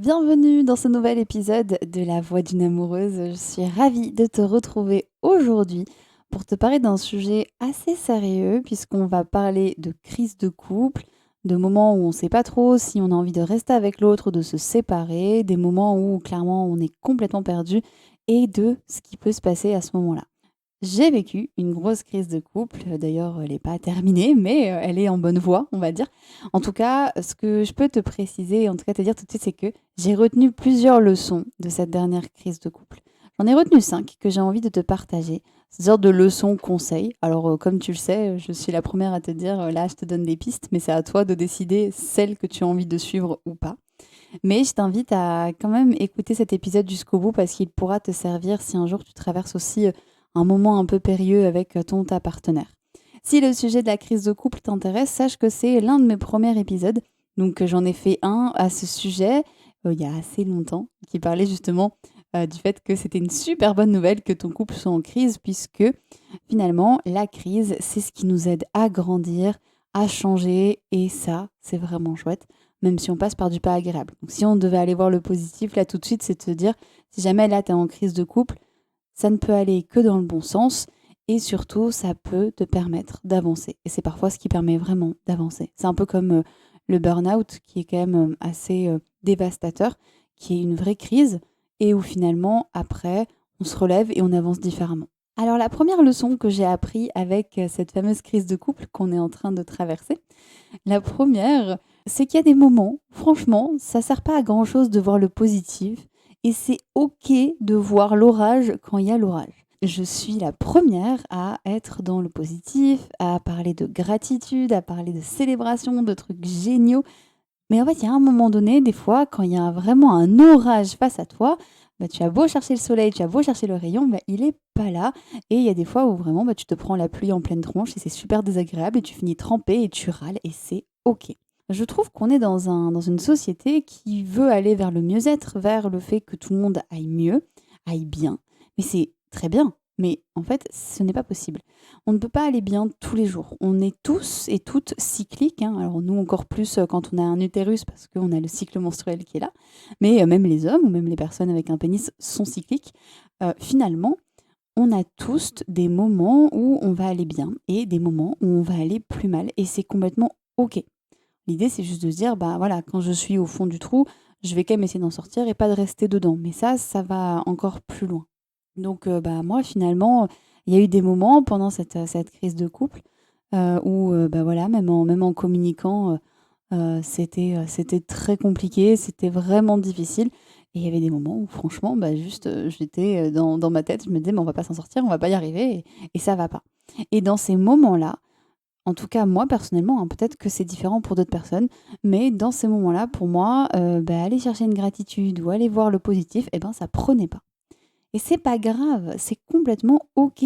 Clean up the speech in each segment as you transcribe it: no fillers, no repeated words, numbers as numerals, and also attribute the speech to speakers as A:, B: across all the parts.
A: Bienvenue dans ce nouvel épisode de La Voix d'une amoureuse. Je suis ravie de te retrouver aujourd'hui pour te parler d'un sujet assez sérieux puisqu'on va parler de crise de couple, de moments où on ne sait pas trop si on a envie de rester avec l'autre ou de se séparer, des moments où clairement on est complètement perdu et de ce qui peut se passer à ce moment-là. J'ai vécu une grosse crise de couple. D'ailleurs, elle n'est pas terminée, mais elle est en bonne voie, on va dire. En tout cas, ce que je peux te préciser, en tout cas te dire tout de suite, c'est que j'ai retenu plusieurs leçons de cette dernière crise de couple. J'en ai retenu 5 que j'ai envie de te partager. C'est sorte de leçons, conseils. Alors, comme tu le sais, je suis la première à te dire, là, je te donne des pistes, mais c'est à toi de décider celle que tu as envie de suivre ou pas. Mais je t'invite à quand même écouter cet épisode jusqu'au bout parce qu'il pourra te servir si un jour tu traverses aussi un moment un peu périlleux avec ton ou ta partenaire. Si le sujet de la crise de couple t'intéresse, sache que c'est l'un de mes premiers épisodes. Donc j'en ai fait un à ce sujet il y a assez longtemps qui parlait justement du fait que c'était une super bonne nouvelle que ton couple soit en crise puisque finalement la crise c'est ce qui nous aide à grandir, à changer et ça c'est vraiment chouette même si on passe par du pas agréable. Donc si on devait aller voir le positif, là tout de suite, c'est de se dire, si jamais là tu es en crise de couple, ça ne peut aller que dans le bon sens et surtout, ça peut te permettre d'avancer. Et c'est parfois ce qui permet vraiment d'avancer. C'est un peu comme le burn-out qui est quand même assez dévastateur, qui est une vraie crise et où finalement, après, on se relève et on avance différemment. Alors la première leçon que j'ai appris avec cette fameuse crise de couple qu'on est en train de traverser, la première, c'est qu'il y a des moments, franchement, ça sert pas à grand-chose de voir le positif et c'est OK de voir l'orage quand il y a l'orage. Je suis la première à être dans le positif, à parler de gratitude, à parler de célébration, de trucs géniaux. Mais en fait, il y a un moment donné, des fois, quand il y a vraiment un orage face à toi, bah, tu as beau chercher le soleil, tu as beau chercher le rayon, bah, il est pas là. Et il y a des fois où vraiment, bah, tu te prends la pluie en pleine tronche et c'est super désagréable et tu finis trempé et tu râles et c'est OK. Je trouve qu'on est dans une société qui veut aller vers le mieux-être, vers le fait que tout le monde aille mieux, aille bien. Mais c'est très bien. Mais en fait, ce n'est pas possible. On ne peut pas aller bien tous les jours. On est tous et toutes cycliques, hein. Alors nous encore plus quand on a un utérus parce qu'on a le cycle menstruel qui est là. Mais même les hommes ou même les personnes avec un pénis sont cycliques. Finalement, on a tous des moments où on va aller bien et des moments où on va aller plus mal. Et c'est complètement OK. L'idée, c'est juste de se dire, bah voilà, quand je suis au fond du trou, je vais quand même essayer d'en sortir et pas de rester dedans. Mais ça va encore plus loin. Donc, bah, moi, finalement, il y a eu des moments pendant cette crise de couple, où, bah, voilà, même en communiquant, c'était très compliqué, c'était vraiment difficile et il y avait des moments où franchement, bah, juste, j'étais, dans ma tête, je me disais: «Mais on va pas s'en sortir, on va pas y arriver et ça va pas» et dans ces moments-là, en tout cas moi personnellement, hein, peut-être que c'est différent pour d'autres personnes, mais dans ces moments-là, pour moi, bah, aller chercher une gratitude ou aller voir le positif et ben, ça prenait pas. Et c'est pas grave, c'est complètement OK,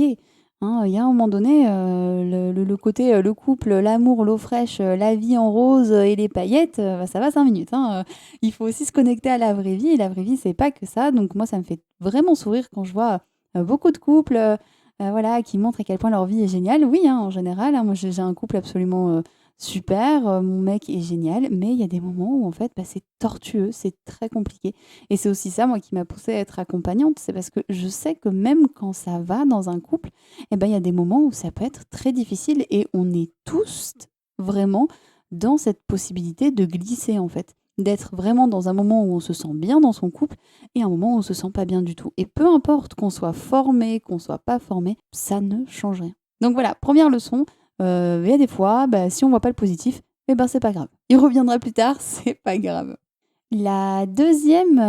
A: hein. Il y a un moment donné, le côté, le couple, l'amour, l'eau fraîche, la vie en rose, et les paillettes, bah, ça va 5 minutes, hein, il faut aussi se connecter à la vraie vie et la vraie vie, c'est pas que ça. Donc moi, ça me fait vraiment sourire quand je vois, beaucoup de couples, voilà, qui montrent à quel point leur vie est géniale. Oui, hein, en général, hein, moi j'ai un couple absolument, super, mon mec est génial, mais il y a des moments où en fait, bah, c'est tortueux, c'est très compliqué. Et c'est aussi ça, moi, qui m'a poussée à être accompagnante. C'est parce que je sais que même quand ça va dans un couple, eh ben, il y a des moments où ça peut être très difficile et on est tous vraiment dans cette possibilité de glisser, en fait. D'être vraiment dans un moment où on se sent bien dans son couple et un moment où on se sent pas bien du tout. Et peu importe qu'on soit formé, qu'on soit pas formé, ça ne change rien. Donc voilà, première leçon, il y a des fois, bah, si on voit pas le positif, eh ben, c'est pas grave. Il reviendra plus tard, c'est pas grave. La deuxième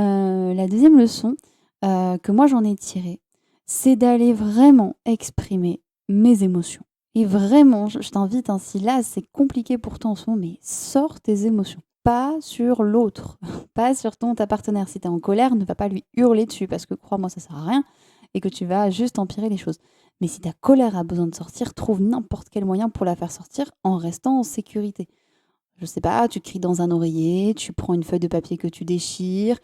A: leçon, que moi j'en ai tirée, c'est d'aller vraiment exprimer mes émotions et vraiment, je t'invite, hein, si là c'est compliqué pour toi en ce moment, mais sors tes émotions. Pas sur l'autre, pas sur ta partenaire. Si tu es en colère, ne va pas lui hurler dessus parce que crois-moi, ça sert à rien et que tu vas juste empirer les choses. Mais si ta colère a besoin de sortir, trouve n'importe quel moyen pour la faire sortir en restant en sécurité. Je sais pas, tu cries dans un oreiller, tu prends une feuille de papier que tu déchires,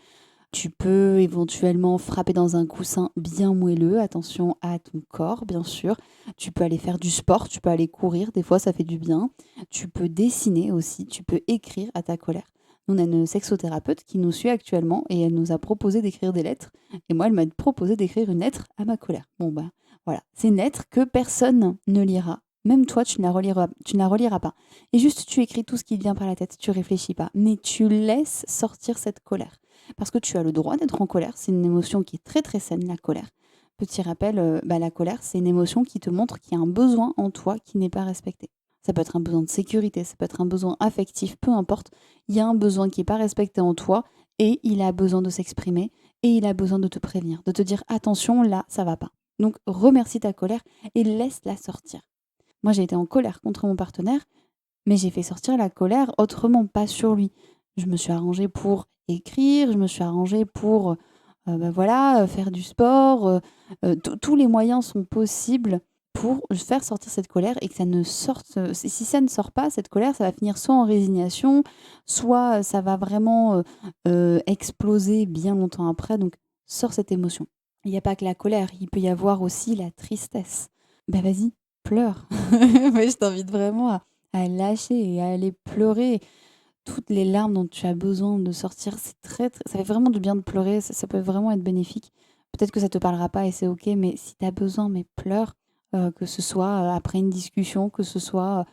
A: tu peux éventuellement frapper dans un coussin bien moelleux, attention à ton corps bien sûr. Tu peux aller faire du sport, tu peux aller courir, des fois ça fait du bien. Tu peux dessiner aussi, tu peux écrire à ta colère. Nous, on a une sexothérapeute qui nous suit actuellement et elle nous a proposé d'écrire des lettres. Et moi, elle m'a proposé d'écrire une lettre à ma colère. Bon, bah voilà, c'est une lettre que personne ne lira. Même toi, tu ne la reliras pas. Et juste, tu écris tout ce qui te vient par la tête, tu réfléchis pas. Mais tu laisses sortir cette colère. Parce que tu as le droit d'être en colère. C'est une émotion qui est très très saine, la colère. Petit rappel, la colère, c'est une émotion qui te montre qu'il y a un besoin en toi qui n'est pas respecté. Ça peut être un besoin de sécurité, ça peut être un besoin affectif, peu importe. Il y a un besoin qui n'est pas respecté en toi et il a besoin de s'exprimer et il a besoin de te prévenir, de te dire attention, là, ça va pas. Donc remercie ta colère et laisse-la sortir. Moi, j'ai été en colère contre mon partenaire, mais j'ai fait sortir la colère autrement, pas sur lui. Je me suis arrangée pour écrire, je me suis arrangée pour voilà, faire du sport. Tous les moyens sont possibles pour faire sortir cette colère et que ça ne sorte. Si ça ne sort pas, cette colère, ça va finir soit en résignation, soit ça va vraiment exploser bien longtemps après. Donc, sors cette émotion. Il n'y a pas que la colère, il peut y avoir aussi la tristesse. Bah vas-y, pleure. Ouais, je t'invite vraiment à lâcher et à aller pleurer toutes les larmes dont tu as besoin de sortir. C'est ça fait vraiment du bien de pleurer, ça peut vraiment être bénéfique. Peut-être que ça te parlera pas et c'est ok, mais si tu as besoin, mais pleure, que ce soit après une discussion, que ce soit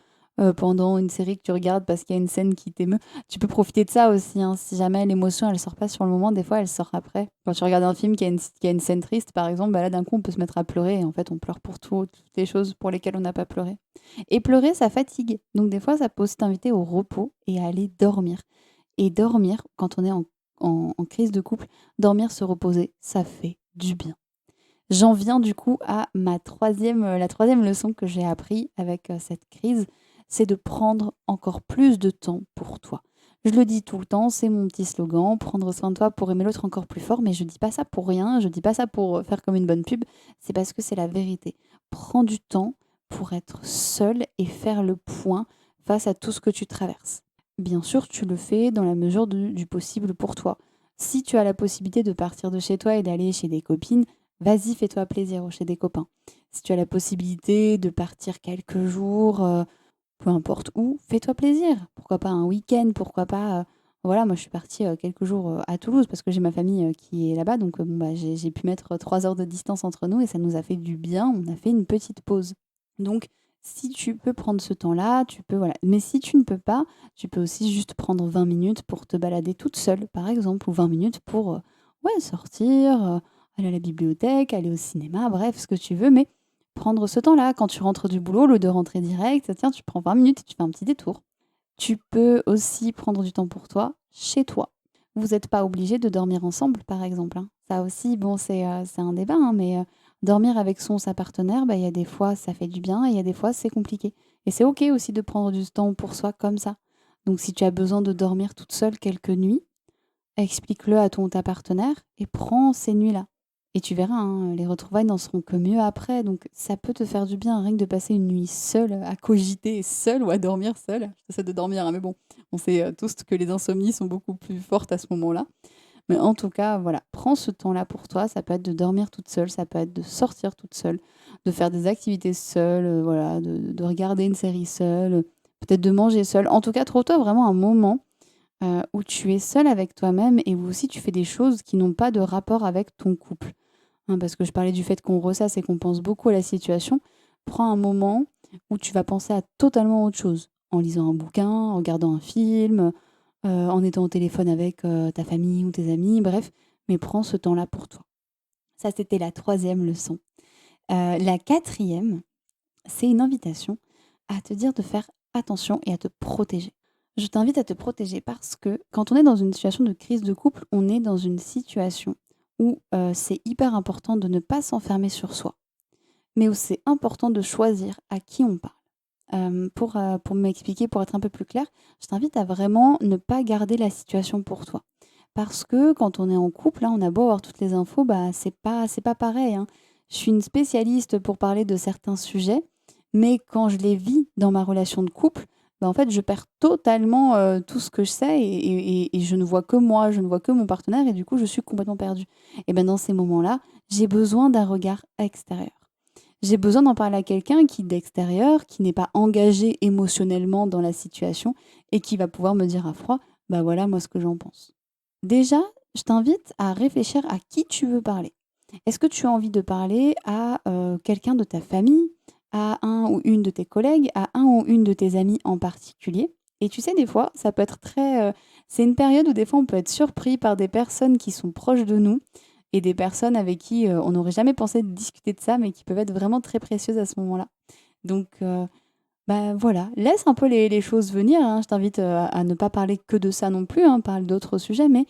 A: pendant une série que tu regardes parce qu'il y a une scène qui t'émeut. Tu peux profiter de ça aussi, hein. Si jamais l'émotion elle sort pas sur le moment, des fois elle sort après. Quand tu regardes un film qui a une scène triste, par exemple, bah là d'un coup on peut se mettre à pleurer et en fait on pleure pour toutes les choses pour lesquelles on n'a pas pleuré. Et pleurer, ça fatigue. Donc des fois, ça peut aussi t'inviter au repos et à aller dormir. Et dormir, quand on est en crise de couple, dormir, se reposer, ça fait du bien. J'en viens du coup à la troisième leçon que j'ai appris avec cette crise, c'est de prendre encore plus de temps pour toi. Je le dis tout le temps, c'est mon petit slogan, prendre soin de toi pour aimer l'autre encore plus fort, mais je dis pas ça pour rien, je dis pas ça pour faire comme une bonne pub, c'est parce que c'est la vérité. Prends du temps pour être seul et faire le point face à tout ce que tu traverses. Bien sûr, tu le fais dans la mesure du possible pour toi. Si tu as la possibilité de partir de chez toi et d'aller chez des copines, vas-y, fais-toi plaisir ou chez des copains. Si tu as la possibilité de partir quelques jours, peu importe où, fais-toi plaisir. Pourquoi pas un week-end, pourquoi pas. Voilà, moi je suis partie quelques jours à Toulouse parce que j'ai ma famille qui est là-bas, donc bon, bah, j'ai pu mettre 3 heures de distance entre nous et ça nous a fait du bien. On a fait une petite pause. Donc, si tu peux prendre ce temps-là, tu peux, voilà. Mais si tu ne peux pas, tu peux aussi juste prendre 20 minutes pour te balader toute seule, par exemple, ou 20 minutes pour ouais, sortir, aller à la bibliothèque, aller au cinéma, bref, ce que tu veux, mais prendre ce temps-là. Quand tu rentres du boulot, au lieu de rentrer direct, tiens, tu prends 20 minutes et tu fais un petit détour. Tu peux aussi prendre du temps pour toi, chez toi. Vous n'êtes pas obligé de dormir ensemble, par exemple, hein. Ça aussi, bon, c'est un débat, hein, mais dormir avec son ou sa partenaire, bah, il y a des fois, ça fait du bien et il y a des fois, c'est compliqué. Et c'est OK aussi de prendre du temps pour soi comme ça. Donc, si tu as besoin de dormir toute seule quelques nuits, explique-le à ton ou ta partenaire et prends ces nuits-là. Et tu verras, hein, les retrouvailles n'en seront que mieux après. Donc ça peut te faire du bien rien que de passer une nuit seule, à cogiter seule ou à dormir seule. J'essaie de dormir, hein, mais bon, on sait tous que les insomnies sont beaucoup plus fortes à ce moment-là. Mais en tout cas, voilà, prends ce temps-là pour toi. Ça peut être de dormir toute seule, ça peut être de sortir toute seule, de faire des activités seule, voilà, de regarder une série seule, peut-être de manger seule. En tout cas, trouve-toi vraiment un moment où tu es seule avec toi-même et où aussi tu fais des choses qui n'ont pas de rapport avec ton couple. Hein, parce que je parlais du fait qu'on ressasse et qu'on pense beaucoup à la situation. Prends un moment où tu vas penser à totalement autre chose, en lisant un bouquin, en regardant un film, en étant au téléphone avec ta famille ou tes amis, bref, mais prends ce temps-là pour toi. Ça, c'était la troisième leçon. La quatrième, c'est une invitation à te dire de faire attention et à te protéger. Je t'invite à te protéger parce que quand on est dans une situation de crise de couple, on est dans une situation où c'est hyper important de ne pas s'enfermer sur soi, mais où c'est important de choisir à qui on parle. Pour m'expliquer, pour être un peu plus clair, je t'invite à vraiment ne pas garder la situation pour toi. Parce que quand on est en couple, là, on a beau avoir toutes les infos, bah, c'est pas pareil, hein. Je suis une spécialiste pour parler de certains sujets, mais quand je les vis dans ma relation de couple, bah, en fait, je perds totalement tout ce que je sais et je ne vois que moi, je ne vois que mon partenaire et du coup, je suis complètement perdue. Et ben dans ces moments-là, j'ai besoin d'un regard extérieur. J'ai besoin d'en parler à quelqu'un qui, d'extérieur, qui n'est pas engagé émotionnellement dans la situation et qui va pouvoir me dire à froid, Bah voilà, moi, ce que j'en pense. Déjà, je t'invite à réfléchir à qui tu veux parler. Est-ce que tu as envie de parler à quelqu'un de ta famille, à un ou une de tes collègues, à un ou une de tes amis en particulier? Et tu sais, des fois, ça peut être c'est une période où des fois on peut être surpris par des personnes qui sont proches de nous et des personnes avec qui on n'aurait jamais pensé de discuter de ça, mais qui peuvent être vraiment très précieuses à ce moment-là. Donc, bah, voilà, laisse un peu les choses venir, hein. Je t'invite, à ne pas parler que de ça non plus, hein, parle d'autres sujets, mais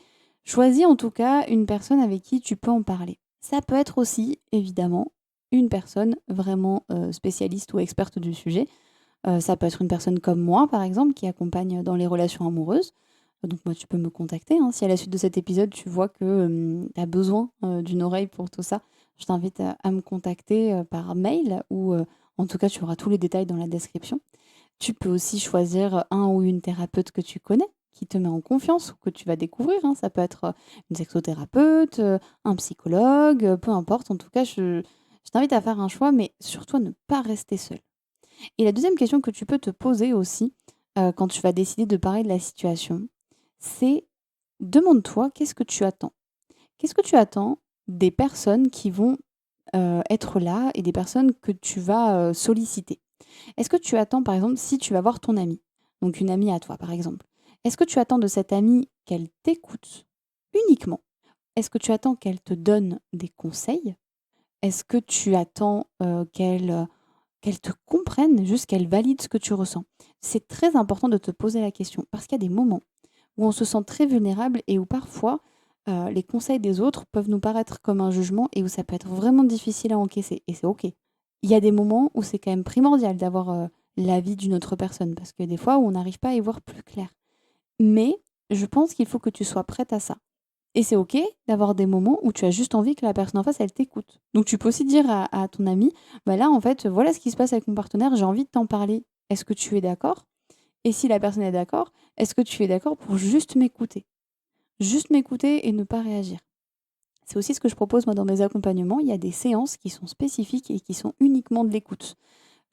A: choisis en tout cas une personne avec qui tu peux en parler. Ça peut être aussi, évidemment, une personne vraiment, spécialiste ou experte du sujet. Ça peut être une personne comme moi, par exemple, qui accompagne dans les relations amoureuses. Donc moi, tu peux me contacter, hein. Si à la suite de cet épisode, tu vois que, tu as besoin, d'une oreille pour tout ça, je t'invite à me contacter, par mail ou, en tout cas, tu auras tous les détails dans la description. Tu peux aussi choisir un ou une thérapeute que tu connais, qui te met en confiance ou que tu vas découvrir, hein. Ça peut être, une sexothérapeute, un psychologue, peu importe. En tout cas, je t'invite à faire un choix, mais surtout à ne pas rester seul. Et la deuxième question que tu peux te poser aussi, quand tu vas décider de parler de la situation, c'est demande-toi qu'est-ce que tu attends? Qu'est-ce que tu attends des personnes qui vont, être là et des personnes que tu vas, solliciter? Est-ce que tu attends, par exemple, si tu vas voir ton amie, donc une amie à toi, par exemple, est-ce que tu attends de cette amie qu'elle t'écoute uniquement? Est-ce que tu attends qu'elle te donne des conseils? Est-ce que tu attends, qu'elle te comprenne, juste qu'elle valide ce que tu ressens? C'est très important de te poser la question parce qu'il y a des moments où on se sent très vulnérable et où parfois, les conseils des autres peuvent nous paraître comme un jugement et où ça peut être vraiment difficile à encaisser et c'est OK. Il y a des moments où c'est quand même primordial d'avoir, l'avis d'une autre personne parce que des fois où on n'arrive pas à y voir plus clair. Mais je pense qu'il faut que tu sois prête à ça. Et c'est OK d'avoir des moments où tu as juste envie que la personne en face, elle t'écoute. Donc tu peux aussi dire à ton ami: «Bah, là, en fait, voilà ce qui se passe avec mon partenaire, j'ai envie de t'en parler. Est-ce que tu es d'accord?» Et si la personne est d'accord, est-ce que tu es d'accord pour juste m'écouter? Juste m'écouter et ne pas réagir. C'est aussi ce que je propose moi dans mes accompagnements. Il y a des séances qui sont spécifiques et qui sont uniquement de l'écoute.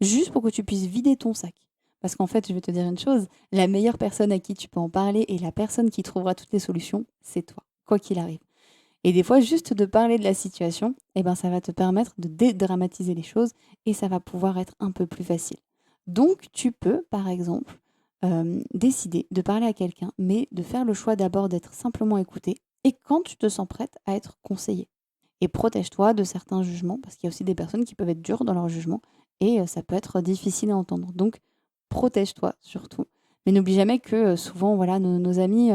A: Juste pour que tu puisses vider ton sac. Parce qu'en fait, je vais te dire une chose, la meilleure personne à qui tu peux en parler et la personne qui trouvera toutes les solutions, c'est toi, quoi qu'il arrive. Et des fois, juste de parler de la situation, eh ben, ça va te permettre de dédramatiser les choses et ça va pouvoir être un peu plus facile. Donc, tu peux, par exemple, décider de parler à quelqu'un, mais de faire le choix d'abord d'être simplement écouté et quand tu te sens prête à être conseillée. Et protège-toi de certains jugements, parce qu'il y a aussi des personnes qui peuvent être dures dans leur jugement et ça peut être difficile à entendre. Donc, protège-toi surtout. Mais n'oublie jamais que souvent, voilà, nos amis,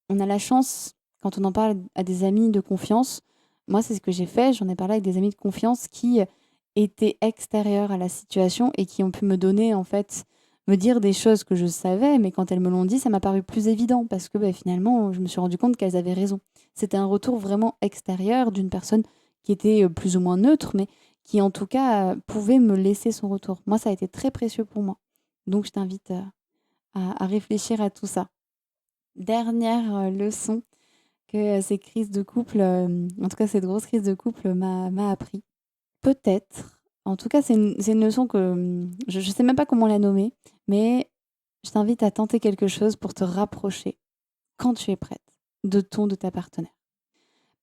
A: on a la chance, quand on en parle à des amis de confiance, moi c'est ce que j'ai fait, j'en ai parlé avec des amis de confiance qui étaient extérieurs à la situation et qui ont pu me donner en fait, me dire des choses que je savais, mais quand elles me l'ont dit, ça m'a paru plus évident parce que finalement, je me suis rendu compte qu'elles avaient raison. C'était un retour vraiment extérieur d'une personne qui était plus ou moins neutre, mais qui en tout cas pouvait me laisser son retour. Moi, ça a été très précieux pour moi. Donc, je t'invite à réfléchir à tout ça. Dernière leçon que ces crises de couple, en tout cas cette grosse crise de couple m'a appris. Peut-être, en tout cas c'est une leçon que, je sais même pas comment la nommer, mais je t'invite à tenter quelque chose pour te rapprocher, quand tu es prête, de ta partenaire.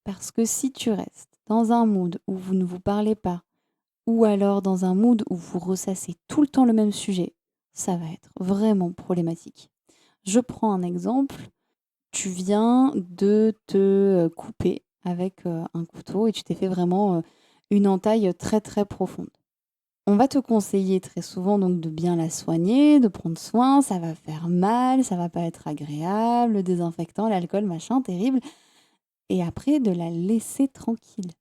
A: Parce que si tu restes dans un mood où vous ne vous parlez pas, ou alors dans un mood où vous ressassez tout le temps le même sujet, ça va être vraiment problématique. Je prends un exemple. Tu viens de te, couper avec, un couteau et tu t'es fait vraiment, une entaille, très, très profonde. On va te conseiller très souvent donc de bien la soigner, de prendre soin, ça va faire mal, ça va pas être agréable, le désinfectant, l'alcool, machin, terrible et après de la laisser tranquille.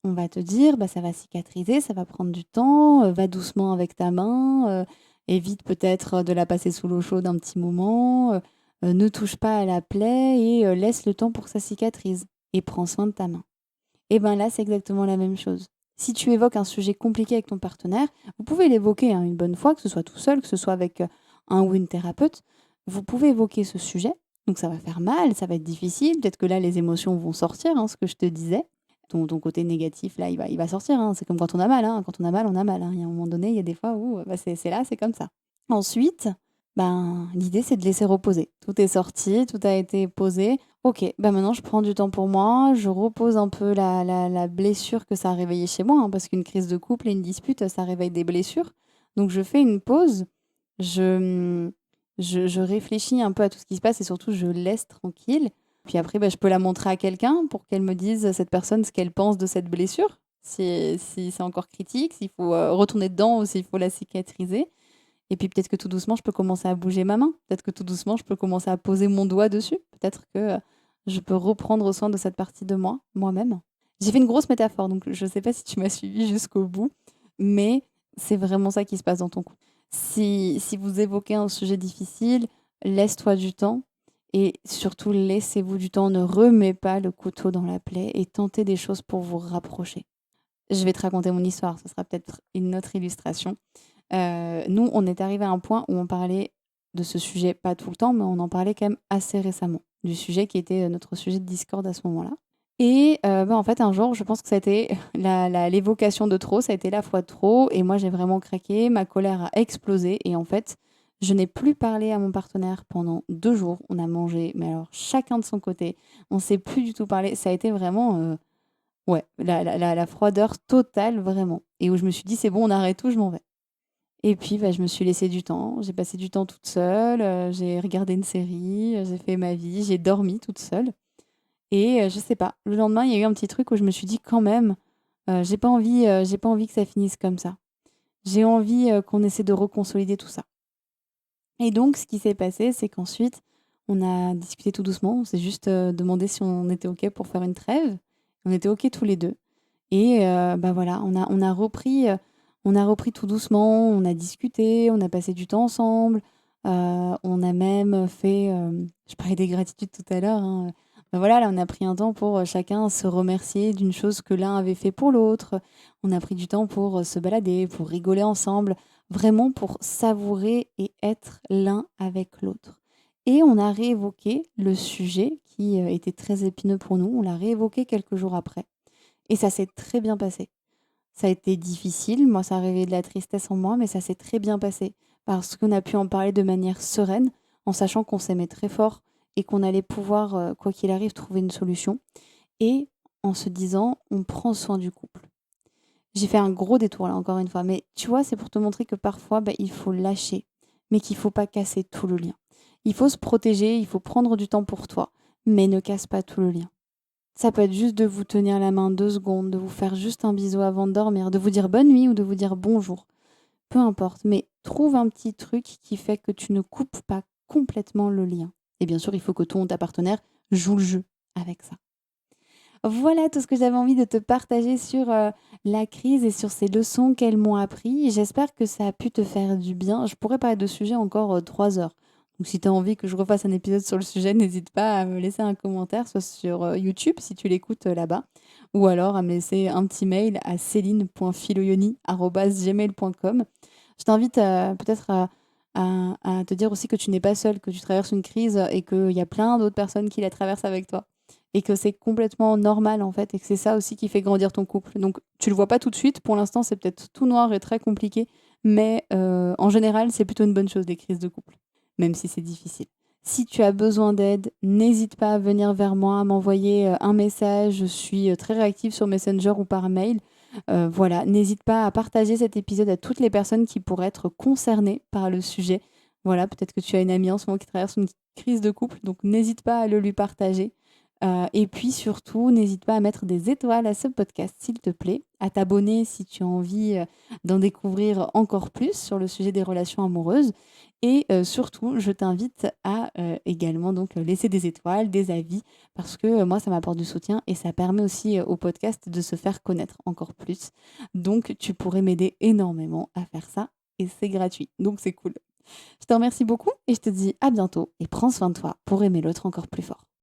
A: On va te dire: «Bah, ça va cicatriser, ça va prendre du temps, va doucement avec ta main, évite peut-être, de la passer sous l'eau chaude un petit moment, ne touche pas à la plaie et laisse le temps pour que ça cicatrise et prends soin de ta main». Et ben, là, c'est exactement la même chose. Si tu évoques un sujet compliqué avec ton partenaire, vous pouvez l'évoquer, hein, une bonne fois, que ce soit tout seul, que ce soit avec, un ou une thérapeute. Vous pouvez évoquer ce sujet, donc ça va faire mal, ça va être difficile, peut-être que là, les émotions vont sortir, hein, ce que je te disais. Ton côté négatif, là, il va sortir, hein. C'est comme quand on a mal, hein. Quand on a mal, on a mal, hein. Il y a un moment donné, il y a des fois où, bah, c'est là, c'est comme ça. Ensuite, Ben, l'idée, c'est de laisser reposer. Tout est sorti, tout a été posé. OK, ben maintenant je prends du temps pour moi, je repose un peu la blessure que ça a réveillée chez moi, hein, parce qu'une crise de couple et une dispute, ça réveille des blessures. Donc je fais une pause, je, je réfléchis un peu à tout ce qui se passe et surtout je laisse tranquille. Puis après, bah, je peux la montrer à quelqu'un pour qu'elle me dise, cette personne, ce qu'elle pense de cette blessure. Si c'est encore critique, s'il faut retourner dedans ou s'il faut la cicatriser. Et puis peut-être que tout doucement, je peux commencer à bouger ma main. Peut-être que tout doucement, je peux commencer à poser mon doigt dessus. Peut-être que je peux reprendre soin de cette partie de moi, moi-même. J'ai fait une grosse métaphore, donc je ne sais pas si tu m'as suivi jusqu'au bout, mais c'est vraiment ça qui se passe dans ton couple. Si vous évoquez un sujet difficile, laisse-toi du temps et surtout laissez-vous du temps. Ne remets pas le couteau dans la plaie et tentez des choses pour vous rapprocher. Je vais te raconter mon histoire, ce sera peut-être une autre illustration. Nous, on est arrivé à un point où on parlait de ce sujet, pas tout le temps, mais on en parlait quand même assez récemment, du sujet qui était notre sujet de discorde à ce moment-là. Et bah, en fait, un jour, je pense que ça a été l'évocation de trop, ça a été la fois de trop, et moi, j'ai vraiment craqué, ma colère a explosé, et en fait, je n'ai plus parlé à mon partenaire pendant 2 jours. On a mangé, mais alors chacun de son côté, on s'est plus du tout parlé. Ça a été vraiment, ouais, la froideur totale, vraiment. Et où je me suis dit, c'est bon, on arrête tout, je m'en vais. Et puis, bah, je me suis laissé du temps. J'ai passé du temps toute seule, j'ai regardé une série, j'ai fait ma vie, j'ai dormi toute seule. Et je sais pas, le lendemain, il y a eu un petit truc où je me suis dit quand même, j'ai pas envie que ça finisse comme ça. J'ai envie, qu'on essaie de reconsolider tout ça. Et donc ce qui s'est passé, c'est qu'ensuite, on a discuté tout doucement. On s'est juste, demandé si on était OK pour faire une trêve. On était OK tous les 2. Et bah, voilà, on a repris tout doucement, on a discuté, on a passé du temps ensemble, on a même fait, je parlais des gratitudes tout à l'heure, hein, bah, voilà, là, on a pris un temps pour, chacun se remercier d'une chose que l'un avait fait pour l'autre. On a pris du temps pour, se balader, pour rigoler ensemble, vraiment pour savourer et être l'un avec l'autre. Et on a réévoqué le sujet qui, était très épineux pour nous, on l'a réévoqué quelques jours après. Et ça s'est très bien passé. Ça a été difficile, moi ça a réveillé de la tristesse en moi, mais ça s'est très bien passé parce qu'on a pu en parler de manière sereine, en sachant qu'on s'aimait très fort et qu'on allait pouvoir, quoi qu'il arrive, trouver une solution et en se disant: «On prend soin du couple». J'ai fait un gros détour là, encore une fois, mais tu vois, c'est pour te montrer que parfois, bah, il faut lâcher, mais qu'il faut pas casser tout le lien. Il faut se protéger, il faut prendre du temps pour toi, mais ne casse pas tout le lien. Ça peut être juste de vous tenir la main 2 secondes, de vous faire juste un bisou avant de dormir, de vous dire bonne nuit ou de vous dire bonjour. Peu importe, mais trouve un petit truc qui fait que tu ne coupes pas complètement le lien. Et bien sûr, il faut que ton ta partenaire joue le jeu avec ça. Voilà tout ce que j'avais envie de te partager sur, la crise et sur ces leçons qu'elles m'ont appris. J'espère que ça a pu te faire du bien. Je pourrais parler de ce sujet encore, 3 heures. Donc si tu as envie que je refasse un épisode sur le sujet, n'hésite pas à me laisser un commentaire, soit sur, YouTube si tu l'écoutes, là-bas, ou alors à me laisser un petit mail à celine.filoyoni@gmail.com. Je t'invite, peut-être à te dire aussi que tu n'es pas seule, que tu traverses une crise et qu'il y a plein d'autres personnes qui la traversent avec toi et que c'est complètement normal en fait et que c'est ça aussi qui fait grandir ton couple. Donc tu le vois pas tout de suite, pour l'instant c'est peut-être tout noir et très compliqué, mais en général c'est plutôt une bonne chose des crises de couple, même si c'est difficile. Si tu as besoin d'aide, n'hésite pas à venir vers moi, à m'envoyer un message. Je suis très réactive sur Messenger ou par mail. Voilà, n'hésite pas à partager cet épisode à toutes les personnes qui pourraient être concernées par le sujet. Voilà, peut-être que tu as une amie en ce moment qui traverse une crise de couple, donc n'hésite pas à le lui partager. Et puis surtout, n'hésite pas à mettre des étoiles à ce podcast, s'il te plaît, à t'abonner si tu as envie d'en découvrir encore plus sur le sujet des relations amoureuses. Et surtout, je t'invite à également donc laisser des étoiles, des avis, parce que moi, ça m'apporte du soutien et ça permet aussi au podcast de se faire connaître encore plus. Donc, tu pourrais m'aider énormément à faire ça et c'est gratuit. Donc, c'est cool. Je te remercie beaucoup et je te dis à bientôt et prends soin de toi pour aimer l'autre encore plus fort.